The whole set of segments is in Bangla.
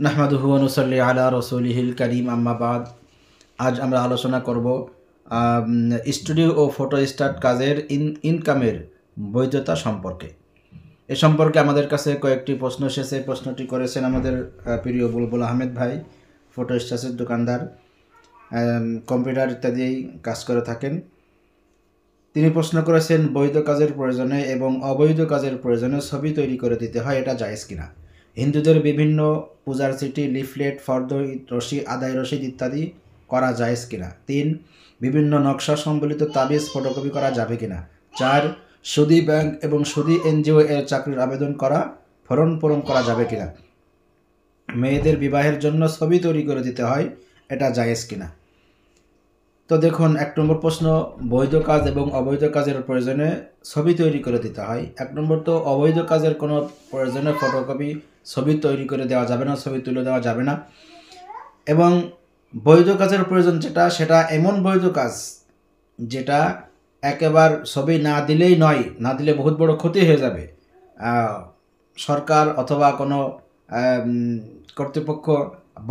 নাহমাদুহু ওয়া নুসাল্লি আলা রাসূলিহিল কারীম আম্মা বাদ। আজ আমরা আলোচনা করব স্টুডিও ও ফটো স্টার্ট কাজের ইনকামের বৈধতা সম্পর্কে। এ সম্পর্কে আমাদের কাছে কয়েকটি প্রশ্ন এসেছে। প্রশ্নটি করেছেন আমাদের প্রিয় বুলবুল আহমেদ ভাই, ফটো স্টার্টের দোকানদার, কম্পিউটার ইত্যাদি কাজ করে থাকেন। তিনি প্রশ্ন করেছেন, বৈধ কাজের প্রয়োজনে এবং অবৈধ কাজের প্রয়োজনে ছবি তৈরি করে দিতে হয়, এটা জায়েজ কিনা? হিন্দুদের বিভিন্ন পূজার চিঠি, লিফলেট, ফর্দ, আদায় রসিদ ইত্যাদি করা জায়েজ কিনা? 3. বিভিন্ন নকশা সম্বলিত তাবিজ ফটোকপি করা যাবে কিনা? 4. সুদী ব্যাংক এবং সুদী এনজিও এর চাকরির আবেদন করা ফরম পূরণ করা যাবে কিনা? মেয়েদের বিবাহের জন্য ছবি তৈরি করে দিতে হয়, এটা জায়েজ কিনা? তো দেখুন, 1 নম্বর প্রশ্ন, বৈধ কাজ এবং অবৈধ কাজের প্রয়োজনে ছবি তৈরি করে দিতে হয়। 1 নম্বর, তো অবৈধ কাজের কোনো প্রয়োজনে ফটোকপি ছবি তৈরি করে দেওয়া যাবে না, ছবি তুলে দেওয়া যাবে না। এবং বৈধ কাজের প্রয়োজন যেটা, সেটা এমন বৈধ কাজ যেটা একেবারে ছবি না দিলেই নয়, না দিলে বহুত বড় ক্ষতি হয়ে যাবে। সরকার অথবা কোনো কর্তৃপক্ষ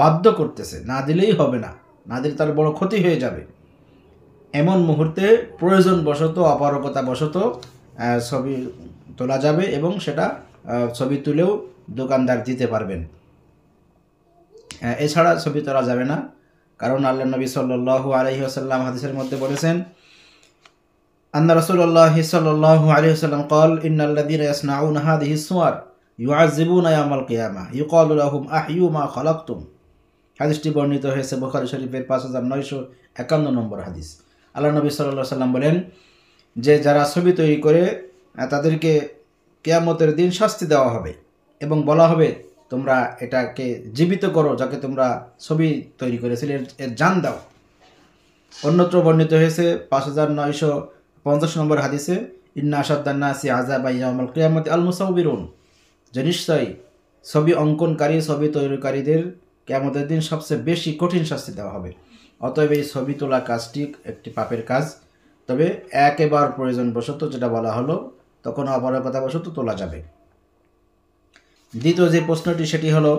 বাধ্য করতেছে, না দিলেই হবে না, না দিলে তার বড় ক্ষতি হয়ে যাবে। এমন মুহূর্তে প্রয়োজনবশত, অপারগতাবশত ছবি তোলা যাবে এবং সেটা ছবি তুলেও দোকানদার দিতে পারবেন। এছাড়া ছবি তোলা যাবে না, কারণ আল্লাহ নবী সাল্লাল্লাহু আলাইহি ওয়াসাল্লাম হাদিসের মধ্যে বলেছেন, আন্না রাসূলুল্লাহ সাল্লাল্লাহু আলাইহি ওয়াসাল্লাম قال ان الذين يصنعون هذه الصور يعذبون يوم القيامه يقال لهم احيوا ما خلقتم। হাদিসটি বর্ণিত হয়েছে বুখারী শরীফের 5951 নম্বর হাদিস। আল্লাহ নবী সাল্লাল্লাহু আলাইহি ওয়াসাল্লাম বলেন যে যারা ছবি তৈরি করে তাদেরকে কিয়ামতের দিন শাস্তি দেওয়া হবে এবং বলা হবে, তোমরা এটাকে জীবিত করো, যাকে তোমরা ছবি তৈরি করেছিলে এর জান দাও। অন্যত্র বর্ণিত হয়েছে 5950 নম্বর হাদিসে, ইন্না আশাদ্দান নাসি আযাবা ইয়াউমাল কিয়ামতি আল মুসাউবিরুন, যে নিশ্চয়ই ছবি অঙ্কনকারী, ছবি তৈরিকারীদের কিয়ামতের দিন সবচেয়ে বেশি কঠিন শাস্তি দেওয়া হবে। অতএব এই ছবি তোলা কাজটি একটি পাপের কাজ, তবে একেবারে প্রয়োজনবশত, যেটা বলা হলো, তখন অপারগতাবশত তোলা যাবে। দ্বিতীয় যে প্রশ্নটি, সেটি হলো,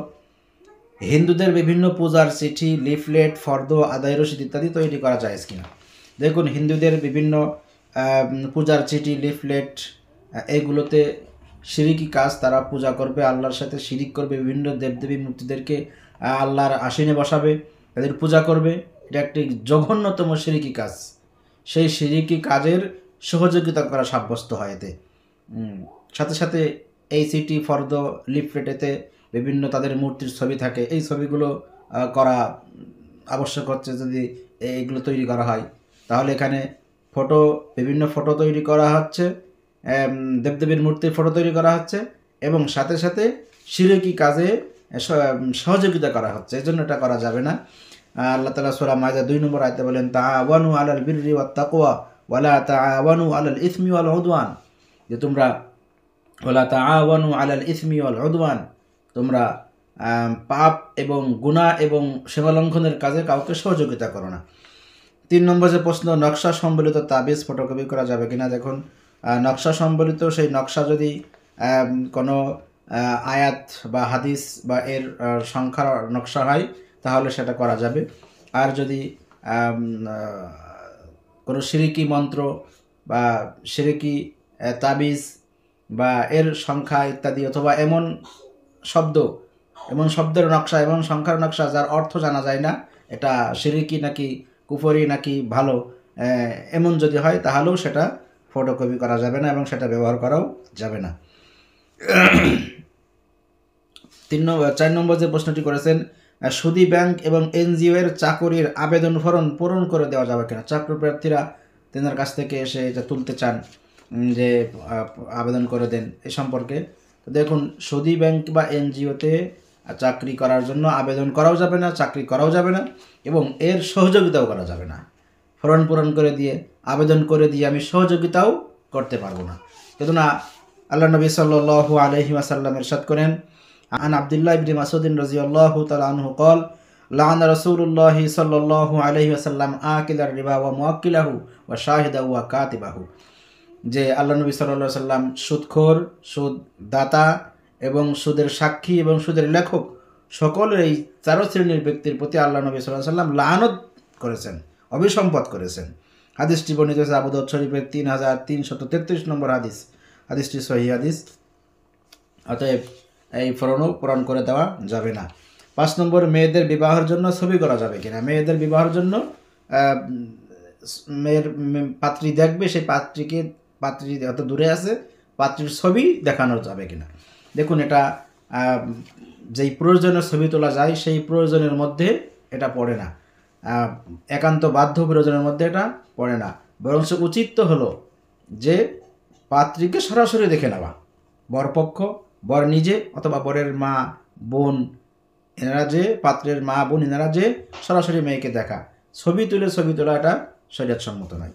হিন্দুদের বিভিন্ন পূজার চিঠি, লিফলেট, ফর্দ, আদায় রসিদ ইত্যাদি তৈরি করা যায় কিনা? দেখুন, হিন্দুদের বিভিন্ন পূজার চিঠি, লিফলেট, এগুলোতে শিরিকি কাজ। তারা পূজা করবে, আল্লাহর সাথে শিরিক করবে, বিভিন্ন দেবদেবী মূর্তিদেরকে আল্লাহর আসিনে বসাবে, তাদের পূজা করবে। এটা একটি জঘন্যতম শিরিকি কাজ। সেই শিরিকি কাজের সহযোগিতা করা সাব্যস্ত হয় এতে। সাথে সাথে এই চিঠি, ফর্দ, লিফলেটেতে বিভিন্ন তাদের মূর্তির ছবি থাকে, এই ছবিগুলো করা আবশ্যক হচ্ছে। যদি এইগুলো তৈরি করা হয়, তাহলে এখানে বিভিন্ন ফটো তৈরি করা হচ্ছে, দেবদেবীর মূর্তির ফটো তৈরি করা হচ্ছে এবং সাথে সাথে শিরকি কাজে সহযোগিতা করা হচ্ছে। এই জন্য এটা করা যাবে না। আল্লাহ তাআলা সূরা মাইদা 2 নম্বর আয়াতে বলেন, তাআওয়ানু আলাল বিররি ওয়াত তাকওয়া ওয়ালা তাআওয়ানু আলাল ইসমি ওয়াল উদওয়ান, যে তোমরা ওয়ালা তাআওয়ানু আলাল ইসমি ওয়াল উদওয়ান, তোমরা পাপ এবং গুনাহ এবং সীমালঙ্ঘনের কাজে কাউকে সহযোগিতা করো না। 3 নম্বর যে প্রশ্ন, নকশা সম্বলিত তাবিজ ফটোকপি করা যাবে কিনা? দেখুন, নকশা সম্বলিত সেই নকশা যদি কোনো আয়াত বা হাদিস বা এর সংখ্যার নকশা হয়, তাহলে সেটা করা যাবে। আর যদি কোনো শিরিকি মন্ত্র বা শিরিকি তাবিজ বা এর সংখ্যা ইত্যাদি, অথবা এমন শব্দের নকশা, এমন সংখ্যার নকশা যার অর্থ জানা যায় না, এটা শিরিকি নাকি কুফরি নাকি ভালো, এমন যদি হয়, তাহলেও সেটা ফটোকপি করা যাবে না এবং সেটা ব্যবহার করাও যাবে না। 4 নম্বর যে প্রশ্নটি করেছেন, সুদী ব্যাংক এবং এনজিও এর চাকরির আবেদন ফরম পূরণ করে দেওয়া যাবে কিনা? চাকরি প্রার্থীরা তেনার কাছ থেকে এসে এটা তুলতে চান, যে আবেদন করে দেন এ সম্পর্কে। তো দেখুন, সুদী ব্যাংক বা এনজিওতে চাকরি করার জন্য আবেদন করাও যাবে না, চাকরি করাও যাবে না এবং এর সহযোগিতাও করা যাবে না। ফরম পূরণ করে দিয়ে, আবেদন করে দিয়ে আমি সহযোগিতাও করতে পারবো না। কিন্তু না, আল্লাহ নবী সাল্লাল্লাহু আলাইহি ওয়াসাল্লাম ইরশাদ করেন, আন আব্দুল্লাহ ইবনে মাসউদ রাদিয়াল্লাহু তাআলা আনহু قال لعن رسول الله صلى الله عليه وسلم آكل الربا وموكله وشاهده وكاتبه, যে আল্লাহ নবী সাল্লাল্লাহু আলাইহি ওয়াসাল্লাম সুদখোর, সুদদাতা এবং সুদের সাক্ষী এবং সুদের লেখক সকল এই 4 শ্রেণীর ব্যক্তির প্রতি আল্লাহ নবী সাল্লাল্লাহু আলাইহি ওয়াসাল্লাম লানত করেছেন, অভিসম্পাত করেছেন। হাদিসটি বর্ণিত হয়েছে আবু দাউদ শরীফের 3333 নম্বর হাদিস। হাদিসটি সহিহ হাদিস। অতএব এই পূরণ করে দেওয়া যাবে না। 5 নম্বর, মেয়েদের বিবাহের জন্য ছবি করা যাবে কিনা। মেয়েদের বিবাহের জন্য মেয়ের পাত্রী দেখবে, সেই পাত্রী এত দূরে আছে, পাত্রীর ছবি দেখানো যাবে কিনা। দেখুন, এটা যেই প্রয়োজনের ছবি তোলা যায় সেই প্রয়োজনের মধ্যে এটা পড়ে না, একান্ত বাধ্য প্রয়োজনের মধ্যে এটা পড়ে না। বরং উচিত তো হলো যে পাত্রীকে সরাসরি দেখে নেওয়া, বরপক্ষ, বর নিজে অথবা বরের মা বোন এনারা যে, পাত্রের মা বোন এনারা যে সরাসরি মেয়েকে দেখা, ছবি তোলা এটা শরীয়তসম্মত নয়।